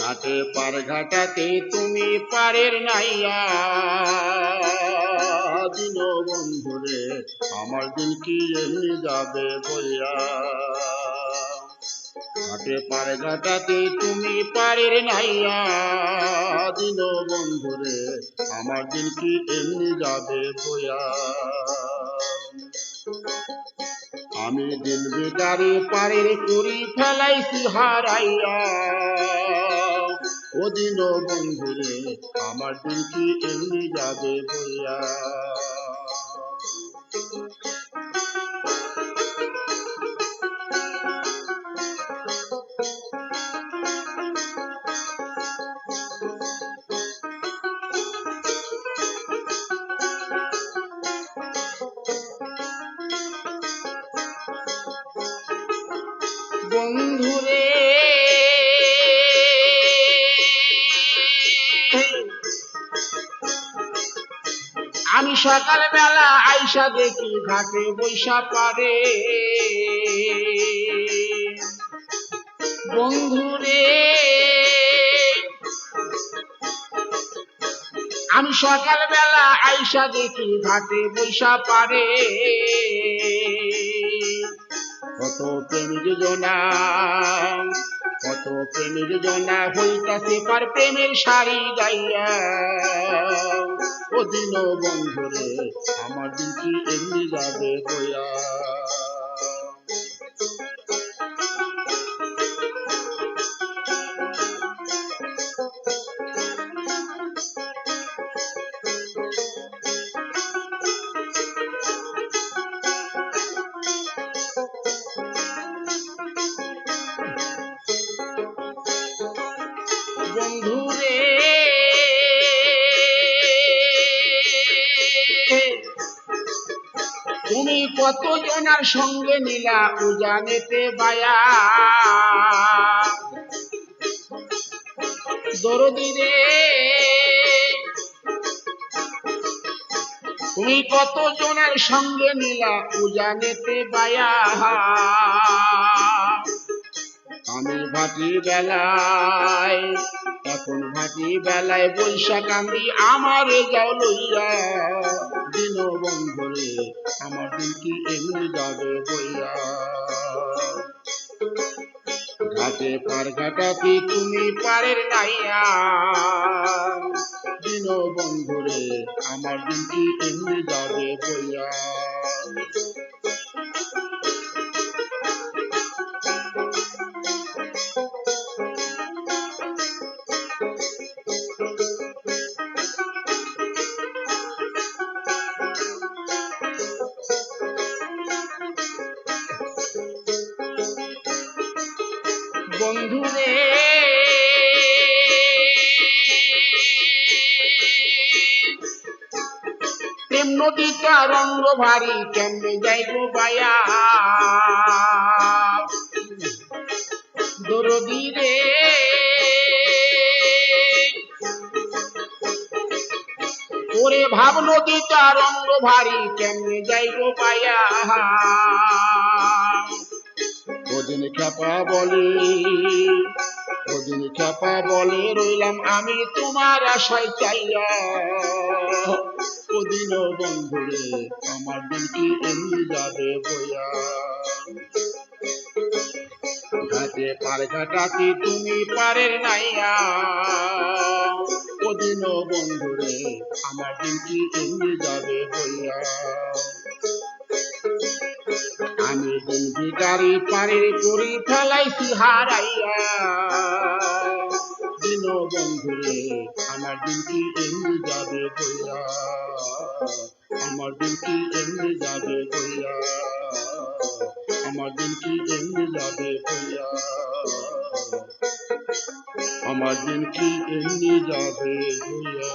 ঘাটে পার ঘাটাতে তুমি পারের নাইয়া দিন বন্ধুরে আমার দিন কি এমনি যাবে বইয়া। ঘাটে পার ঘাটাতে তুমি পারের নাইয়া দিন বন্ধুরে আমার দিন কি এমনি যাবে বইয়া। আমি দিন বেকারে পারের করি ফেলাইছি হারাইয়া ও দিন বন্ধুরে আমার দিন কি এমনি যাবে বইয়া। বন্ধুরে আমি সকালবেলা আইসা দেখি ঘাটে বৈশা পারে। বন্ধুরে আমি সকালবেলা আইসা দেখি ঘাটে বৈশা পারে। কত প্রেমিক জনা কত প্রেমিক জনা হইতাছে পার প্রেমের শাড়ি গাইয়া ও দিন বন্ধুরে আমার দিন কি এমনি যাবে বইয়া। বন্ধুরে তুমি কত জনার সঙ্গে নিলা উজানেতে বায়া দরদি রে। তুমি কত জনের সঙ্গে নিলা উজানেতে বায়া। আমি ভাটি বেলায় এখন ভাটি বেলায় বৈশাখ আমি আমার যাও লইয়া দিন বন্ধুরে আমার দিন কি এমনি যাবে বইয়া। ঘাটে পার ঘাটাতে তুমি পারের নাইয়া দিন বন্ধুরে আমার দিন কি এমনি যাবে বইয়া। বন্ধুরে প্রেম নদীটা রঙ্গ ভারী কেমনে যাইব বায়া দরদি রে। ওরে ভাব নদীটা রঙ্গ ভারী কেমনে যাইব বায়া। ওদিন খ্যাপা বলে ওদিন খ্যাপা বলে রইলাম আমি তোমার আশায় চাইয়া ওদিন বন্ধুরে আমার দিন কি এমনি যাবে বইয়া। ঘাটে পার ঘাটাতে তুমি পারের নাইয়া ওদিন বন্ধুরে আমার দিন কি এমনি যাবে বইয়া। আমি দিন ভিকারি পারের করি ফেলাইছি হারাইয়া দিন বন্ধুরে আমার দিন কি এমনি যাবে বইয়া। আমার দিন কি এমনি যাবে বইয়া। আমার দিন কি এমনি যাবে বইয়া। আমার দিন কি এমনি যাবে বইয়া।